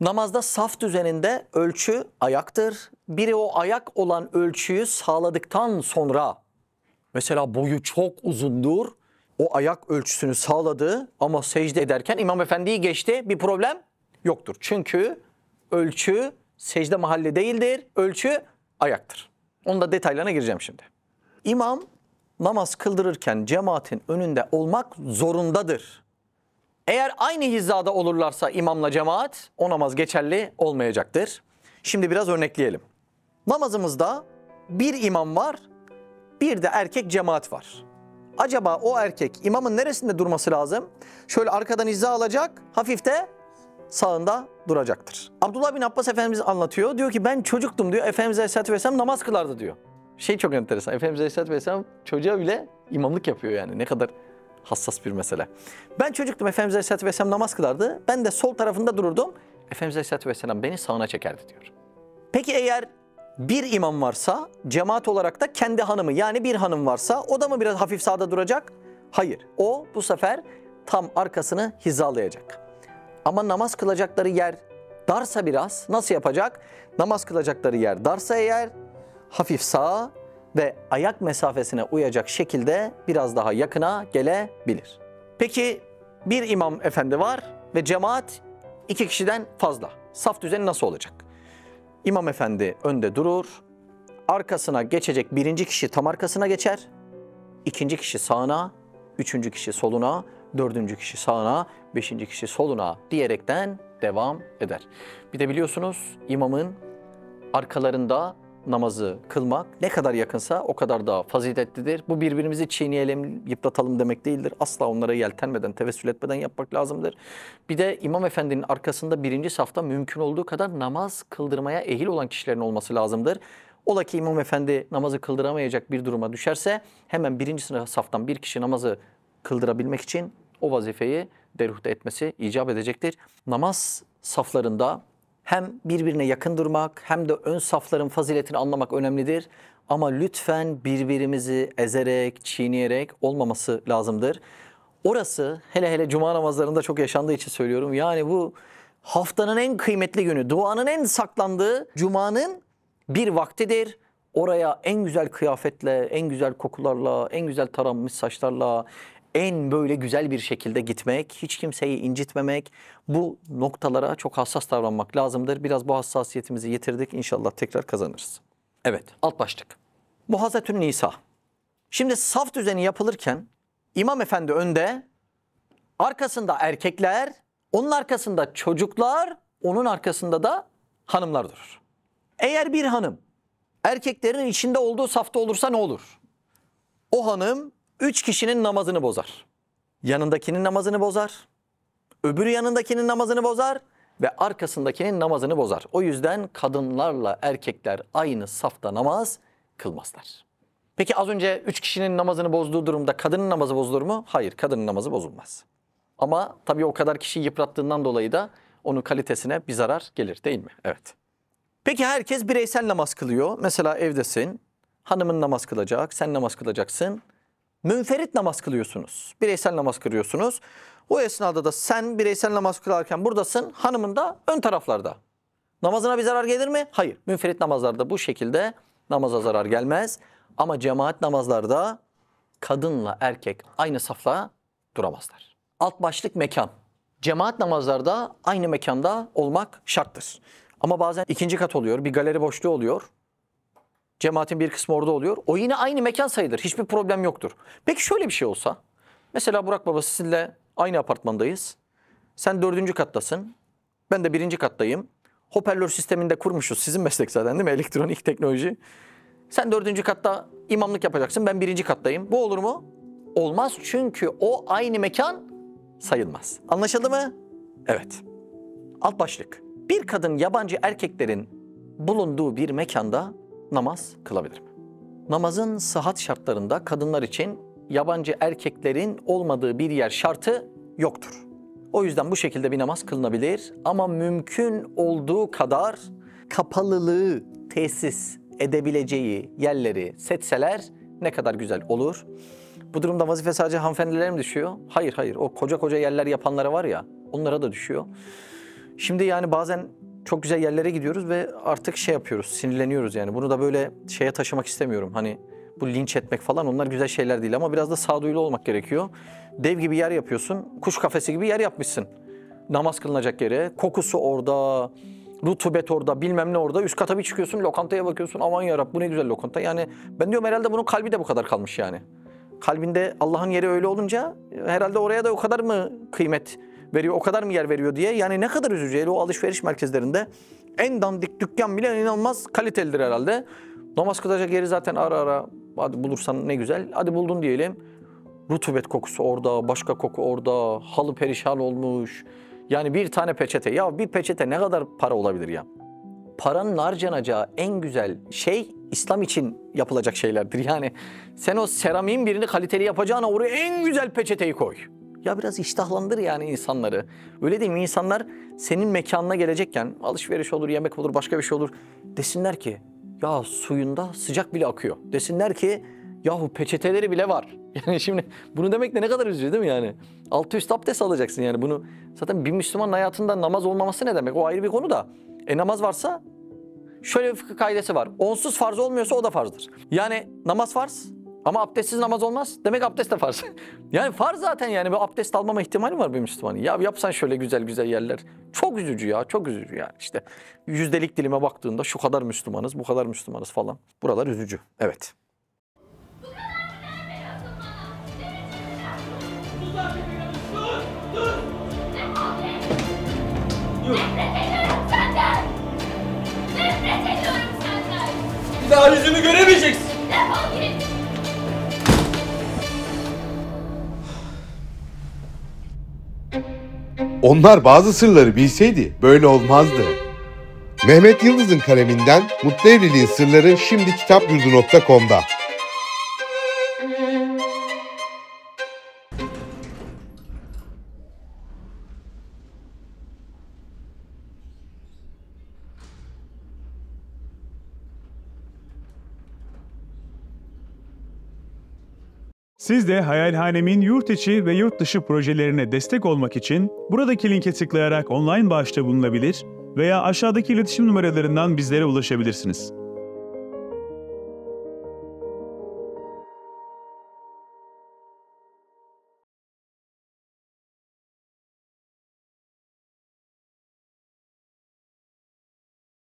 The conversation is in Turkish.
Namazda saf düzeninde ölçü ayaktır. Biri o ayak olan ölçüyü sağladıktan sonra, mesela boyu çok uzundur, o ayak ölçüsünü sağladı ama secde ederken İmam Efendi'yi geçti, bir problem yoktur. Çünkü ölçü secde mahalli değildir, ölçü ayaktır. Onun da detaylarına gireceğim şimdi. İmam namaz kıldırırken cemaatin önünde olmak zorundadır. Eğer aynı hizada olurlarsa imamla cemaat, o namaz geçerli olmayacaktır. Şimdi biraz örnekleyelim. Namazımızda bir imam var, bir de erkek cemaat var. Acaba o erkek imamın neresinde durması lazım? Şöyle arkadan hiza alacak, hafif de sağında duracaktır. Abdullah bin Abbas Efendimiz anlatıyor. Diyor ki ben çocuktum diyor. Efendimiz Aleyhisselatü Vesselam namaz kılardı diyor. Çok enteresan. Efendimiz Aleyhisselatü Vesselam çocuğa bile imamlık yapıyor yani. Ne kadar hassas bir mesele. Ben çocuktum, Efendimiz Aleyhisselatü Vesselam namaz kılardı. Ben de sol tarafında dururdum. Efendimiz Aleyhisselatü Vesselam beni sağına çekerdi diyor. Peki eğer bir imam varsa, cemaat olarak da kendi hanımı, yani bir hanım varsa o da mı biraz hafif sağda duracak? Hayır. O bu sefer tam arkasını hizalayacak. Ama namaz kılacakları yer darsa biraz nasıl yapacak? Namaz kılacakları yer darsa eğer hafif sağa ve ayak mesafesine uyacak şekilde biraz daha yakına gelebilir. Peki bir imam efendi var ve cemaat 2 kişiden fazla. Saf düzeni nasıl olacak? İmam efendi önde durur, arkasına geçecek birinci kişi tam arkasına geçer, ikinci kişi sağına, üçüncü kişi soluna, dördüncü kişi sağına, beşinci kişi soluna diyerekten devam eder. Bir de biliyorsunuz imamın arkalarında namazı kılmak ne kadar yakınsa o kadar daha faziletlidir. Bu birbirimizi çiğneyelim, yıpratalım demek değildir. Asla onlara yeltenmeden, tevessül etmeden yapmak lazımdır. Bir de İmam Efendi'nin arkasında birinci safta mümkün olduğu kadar namaz kıldırmaya ehil olan kişilerin olması lazımdır. Ola ki İmam Efendi namazı kıldıramayacak bir duruma düşerse hemen birinci saftan bir kişi namazı kıldırabilmek için o vazifeyi deruhte etmesi icap edecektir. Namaz saflarında hem birbirine yakın durmak hem de ön safların faziletini anlamak önemlidir. Ama lütfen birbirimizi ezerek, çiğneyerek olmaması lazımdır. Orası hele hele cuma namazlarında çok yaşandığı için söylüyorum. Yani bu haftanın en kıymetli günü, duanın en saklandığı cumanın bir vaktidir. Oraya en güzel kıyafetle, en güzel kokularla, en güzel taranmış saçlarla, en böyle güzel bir şekilde gitmek, hiç kimseyi incitmemek, bu noktalara çok hassas davranmak lazımdır. Biraz bu hassasiyetimizi yitirdik, inşallah tekrar kazanırız. Evet, alt başlık. Muhazetün Nisa. Şimdi saf düzeni yapılırken İmam Efendi önde, arkasında erkekler, onun arkasında çocuklar, onun arkasında da hanımlar durur. Eğer bir hanım erkeklerin içinde olduğu safta olursa ne olur? O hanım 3 kişinin namazını bozar. Yanındakinin namazını bozar, öbürü yanındakinin namazını bozar ve arkasındakinin namazını bozar. O yüzden kadınlarla erkekler aynı safta namaz kılmazlar. Peki az önce 3 kişinin namazını bozduğu durumda kadının namazı bozulur mu? Hayır, kadının namazı bozulmaz. Ama tabii o kadar kişiyi yıprattığından dolayı da onun kalitesine bir zarar gelir değil mi? Evet. Peki herkes bireysel namaz kılıyor. Mesela evdesin, hanımın namaz kılacak, sen namaz kılacaksın. Münferit namaz kılıyorsunuz, bireysel namaz kılıyorsunuz. O esnada da sen bireysel namaz kılarken buradasın, hanımın da ön taraflarda. Namazına bir zarar gelir mi? Hayır. Münferit namazlarda bu şekilde namaza zarar gelmez. Ama cemaat namazlarda kadınla erkek aynı safta duramazlar. Alt başlık mekan. Cemaat namazlarda aynı mekanda olmak şarttır. Ama bazen ikinci kat oluyor, bir galeri boşluğu oluyor. Cemaatin bir kısmı orada oluyor. O yine aynı mekan sayılır. Hiçbir problem yoktur. Peki şöyle bir şey olsa. Mesela Burak Baba sizinle aynı apartmandayız. Sen 4. kattasın. Ben de 1. kattayım. Hoparlör sisteminde kurmuşuz. Sizin meslek zaten değil mi? Elektronik teknoloji. Sen 4. katta imamlık yapacaksın. Ben 1. kattayım. Bu olur mu? Olmaz çünkü o aynı mekan sayılmaz. Anlaşıldı mı? Evet. Alt başlık. Bir kadın yabancı erkeklerin bulunduğu bir mekanda namaz kılabilir mi? Namazın sıhhat şartlarında kadınlar için yabancı erkeklerin olmadığı bir yer şartı yoktur. O yüzden bu şekilde bir namaz kılınabilir ama mümkün olduğu kadar kapalılığı tesis edebileceği yerleri seçseler ne kadar güzel olur. Bu durumda vazife sadece hanımefendilere mi düşüyor? Hayır. O koca koca yerler yapanlara var ya, onlara da düşüyor. Şimdi yani bazen çok güzel yerlere gidiyoruz ve artık şey yapıyoruz, sinirleniyoruz yani. Bunu da böyle şeye taşımak istemiyorum. Hani bu linç etmek falan, onlar güzel şeyler değil ama biraz da sağduyulu olmak gerekiyor. Dev gibi yer yapıyorsun, kuş kafesi gibi yer yapmışsın. Namaz kılınacak yere, kokusu orada, rutubet orada, bilmem ne orada. Üst kata bir çıkıyorsun, lokantaya bakıyorsun. Aman yarabbim, bu ne güzel lokanta. Yani ben diyorum herhalde bunun kalbi de bu kadar kalmış yani. Kalbinde Allah'ın yeri öyle olunca herhalde oraya da o kadar mı kıymet veriyor, o kadar mı yer veriyor diye. Yani ne kadar üzücü. Hele o alışveriş merkezlerinde en dandik dükkan bile inanılmaz kalitelidir herhalde. Namaz kılacak yeri zaten ara ara hadi bulursan ne güzel. Hadi buldun diyelim. Rutubet kokusu orada, başka koku orada, halı perişan olmuş. Yani bir tane peçete. Ya bir peçete ne kadar para olabilir ya? Paranın harcanacağı en güzel şey İslam için yapılacak şeylerdir. Yani sen o seramiğin birini kaliteli yapacağına oraya en güzel peçeteyi koy. Ya biraz iştahlandır yani insanları. Öyle değil mi? İnsanlar senin mekanına gelecekken alışveriş olur, yemek olur, başka bir şey olur. Desinler ki ya suyunda sıcak bile akıyor. Desinler ki yahu peçeteleri bile var. Yani şimdi bunu demek de ne kadar üzücü değil mi yani? Altı üst abdest alacaksın yani bunu. Zaten bir Müslümanın hayatında namaz olmaması ne demek? O ayrı bir konu da. Namaz varsa şöyle bir fıkıh kaidesi var. Onsuz farz olmuyorsa o da farzdır. Yani namaz farz ama abdestsiz namaz olmaz. Demek abdest de farz. Yani farz zaten yani. Bir abdest almama ihtimali var bir Müslümanın. Ya yapsan şöyle güzel güzel yerler. Çok üzücü ya, çok üzücü yani. İşte yüzdelik dilime baktığında şu kadar Müslümanız, bu kadar Müslümanız falan. Buralar üzücü. Evet. Bir daha yüzümü göremeyeceksin. Defol git. Onlar bazı sırları bilseydi böyle olmazdı. Mehmet Yıldız'ın kaleminden Mutlu Evliliğin Sırları şimdi kitapyurdu.com'da. Siz de Hayalhanem'in yurt içi ve yurt dışı projelerine destek olmak için buradaki linke tıklayarak online bağışta bulunabilir veya aşağıdaki iletişim numaralarından bizlere ulaşabilirsiniz.